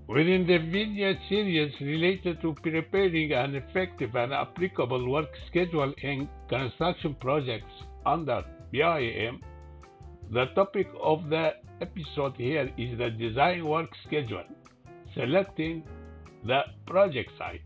Within the video series related to preparing an effective and applicable work schedule in construction projects under BIM, the topic of the episode here is the design work schedule, selecting the project site.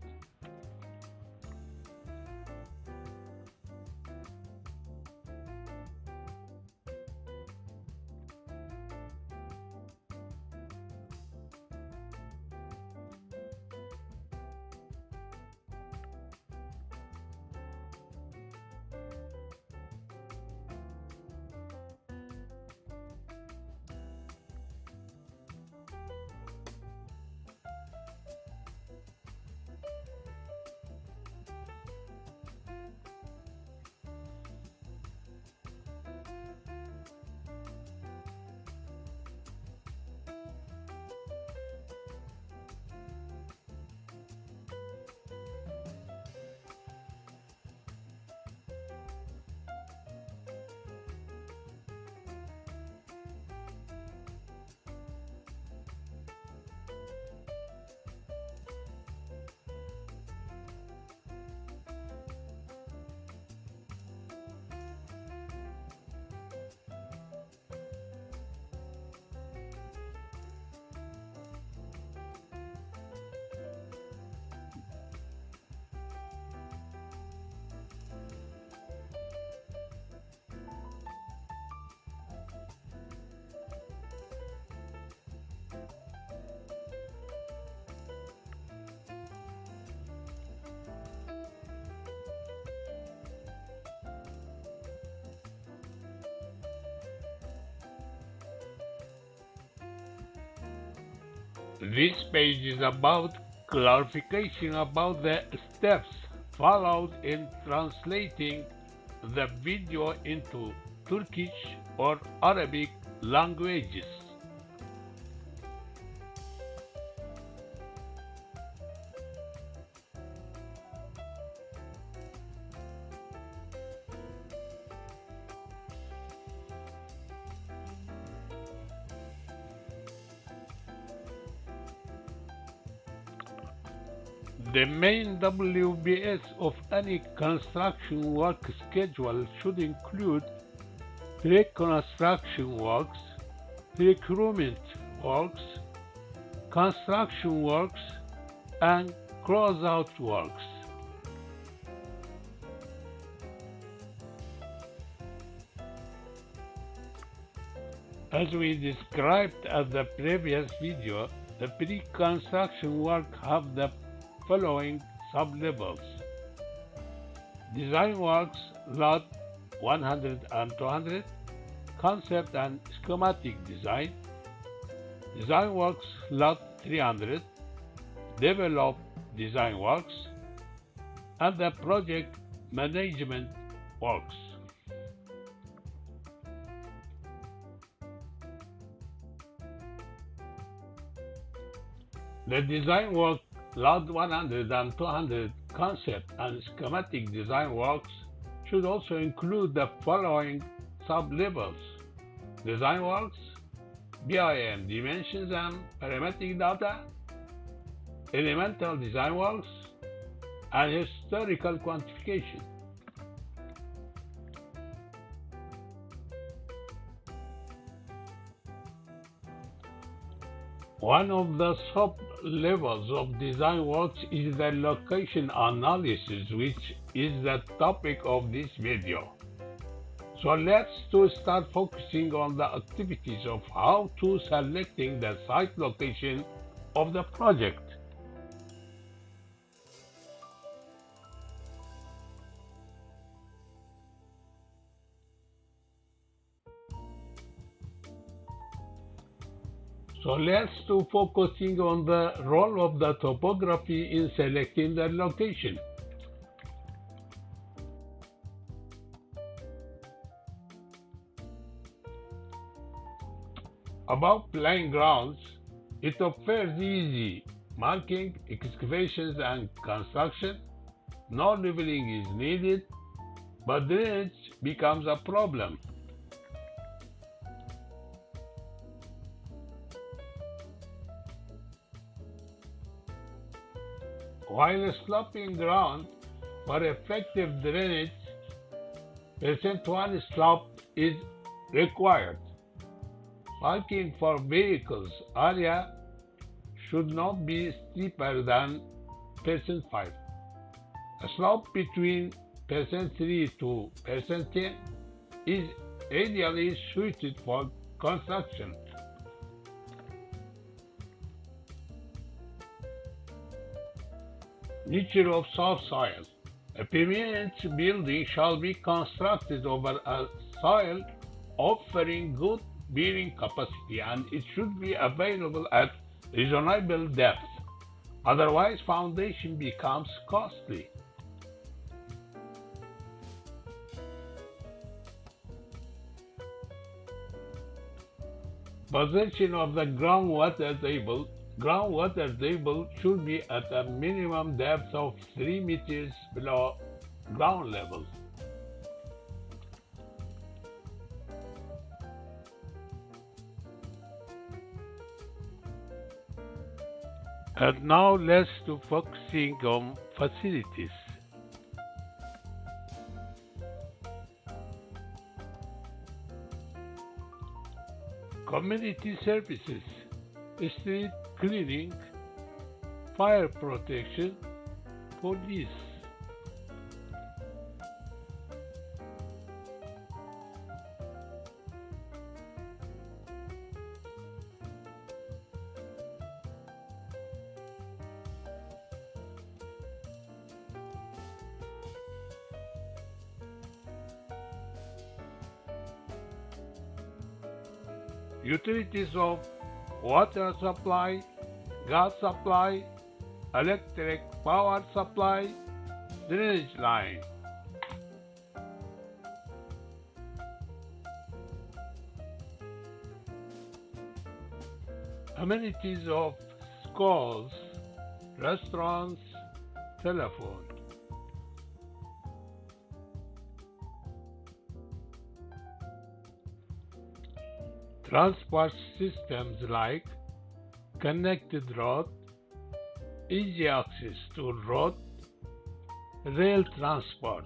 This page is about clarification about the steps followed in translating the video into Turkish or Arabic languages. The main WBS of any construction work schedule should include pre-construction works, procurement works, construction works, and closeout works. As we described at the previous video, the pre-construction work have the following sub-levels: Design Works Lot 100 and 200, Concept and Schematic Design, Design Works Lot 300, Develop Design Works, and the Project Management Works. The Design Work Lot 100 and 200 concept and schematic design works should also include the following sub-levels: Design Works, BIM dimensions and parametric data, Elemental Design Works, and Historical Quantification. One of the sub-levels of design works is the location analysis, which is the topic of this video. So let's start focusing on the activities of how to selecting the site location of the project. So let's focusing on the role of the topography in selecting the location. About playing grounds, it offers easy marking, excavations and construction. No leveling is needed, but drainage becomes a problem. While sloping ground for effective drainage, percent 1 slope is required. Parking for vehicles area should not be steeper than percent 5. A slope between percent 3 to percent 10 is ideally suited for construction. Nature of subsoil. A permanent building shall be constructed over a soil offering good bearing capacity, and it should be available at reasonable depth. Otherwise, foundation becomes costly. Position of the groundwater table. Groundwater table should be at a minimum depth of 3 meters below ground level. And now let's to focusing on facilities. Community services, street cleaning, fire protection, police. Utilities of water supply, gas supply, electric power supply, drainage line. Amenities of schools, restaurants, telephone. Transport systems like connected road, easy access to road, rail transport.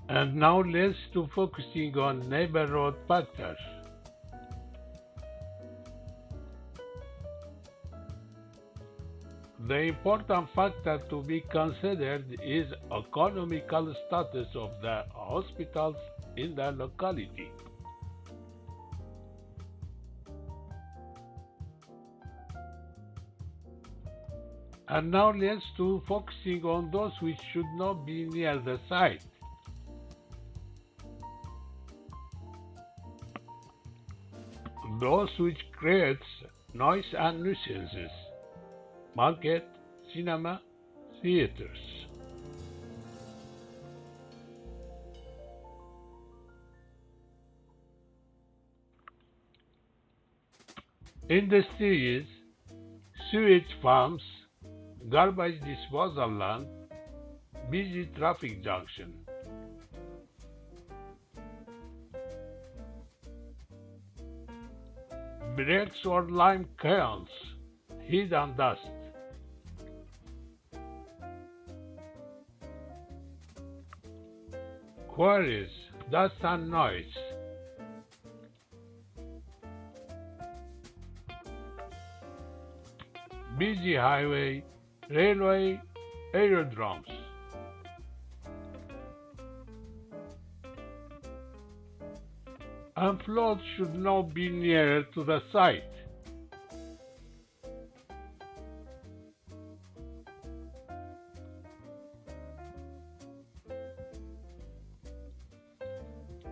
And now let's to focusing on neighborhood factors. The important factor to be considered is economical status of the hospitals in the locality. And now let's to focusing on those which should not be near the site. Those which creates noise and nuisances. Market, cinema, theaters. Industries, sewage farms, garbage disposal land, busy traffic junction. Bricks or lime kilns, heat and dust. Quarries, dust and noise. Busy highway, railway, aerodromes. And floats should not be near to the site.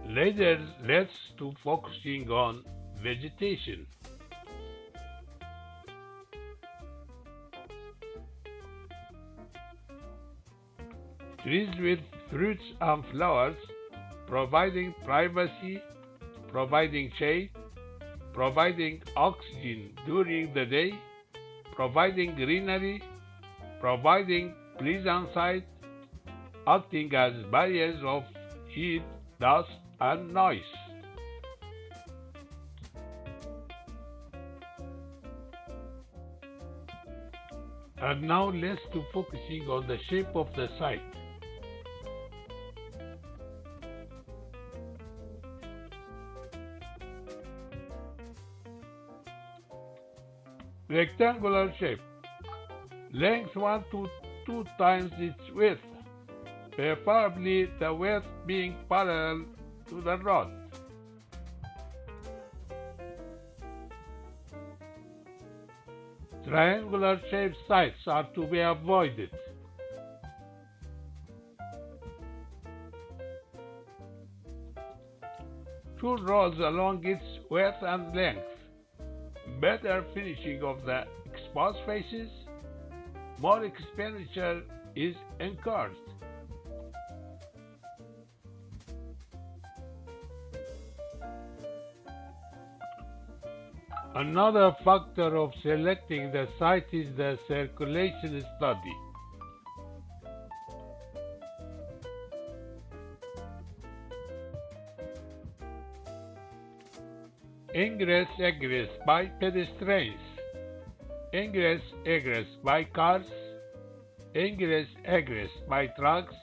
Later, let's to focusing on vegetation. Trees with fruits and flowers, providing privacy, providing shade, providing oxygen during the day, providing greenery, providing pleasant sight, acting as barriers of heat, dust, and noise. And now let's to focusing on the shape of the site. Rectangular shape. Length 1 to 2 times its width, preferably the width being parallel to the rod. Triangular shaped sites are to be avoided. Two rods along its width and length. Better finishing of the exposed faces, more expenditure is incurred. Another factor of selecting the site is the circulation study. Ingress-egress by pedestrians, ingress-egress by cars, ingress-egress by trucks,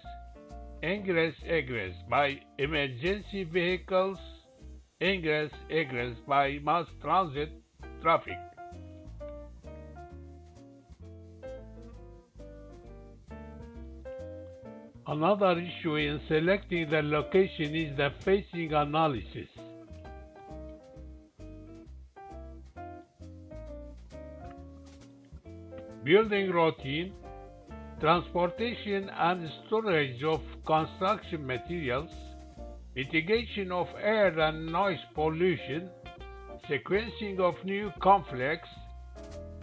ingress-egress by emergency vehicles, ingress-egress by mass transit traffic. Another issue in selecting the location is the facing analysis. Building routine, transportation and storage of construction materials, mitigation of air and noise pollution, sequencing of new complex,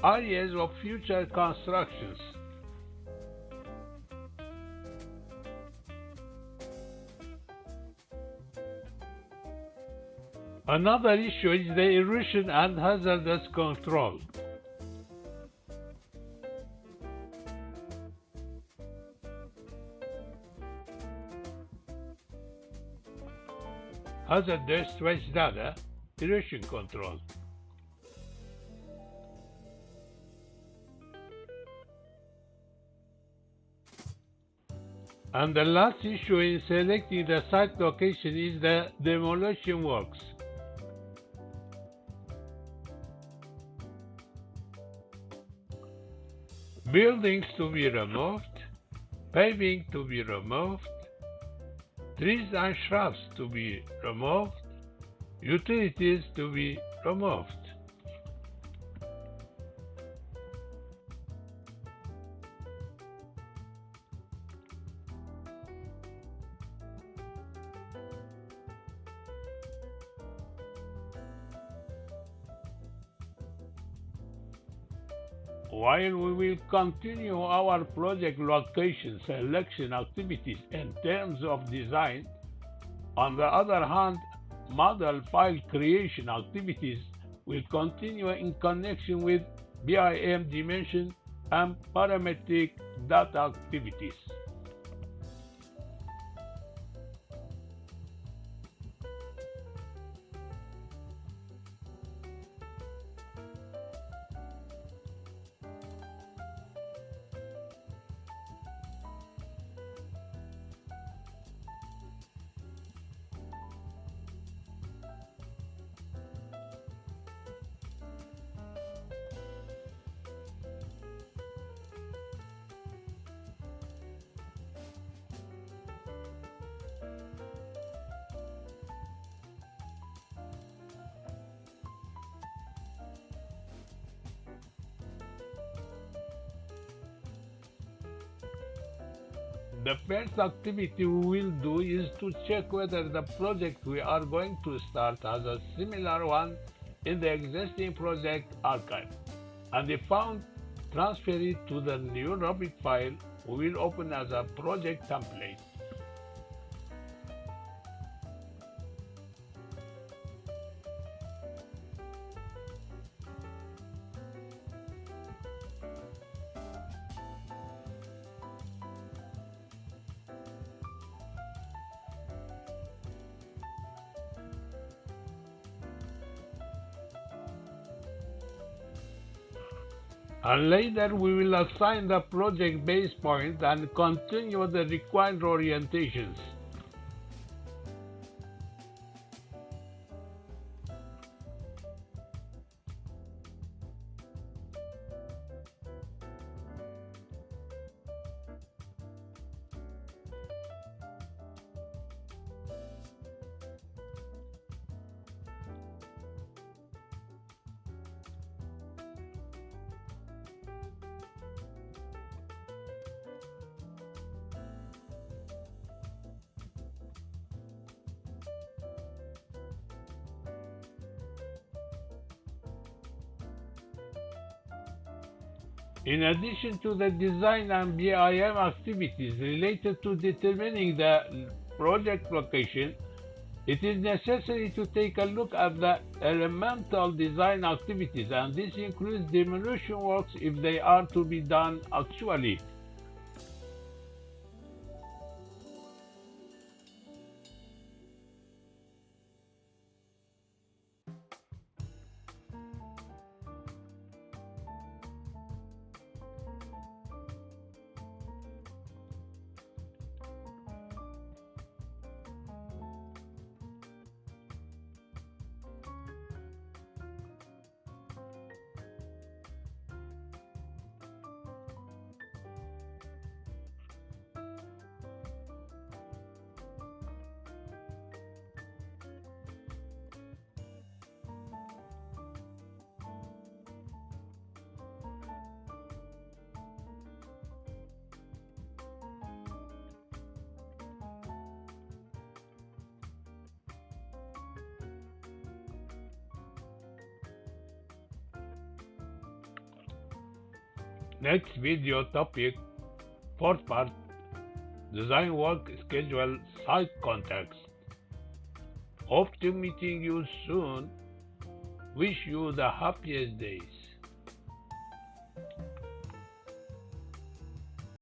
areas of future constructions. Another issue is the erosion and hazardous control. Hazardous waste data, erosion control. And the last issue in selecting the site location is the demolition works. Buildings to be removed, paving to be removed, trees and shrubs to be removed, utilities to be removed. While we will continue our project location selection activities in terms of design, on the other hand, model file creation activities will continue in connection with BIM dimension and parametric data activities. The first activity we will do is to check whether the project we are going to start has a similar one in the existing project archive, and if found, transfer it to the new Revit file we will open as a project template. And later we will assign the project base point and continue the required orientations. In addition to the design and BIM activities related to determining the project location, it is necessary to take a look at the elemental design activities, and this includes demolition works if they are to be done actually. Next video topic, fourth part, design work schedule site context. Hope to meeting you soon. Wish you the happiest days.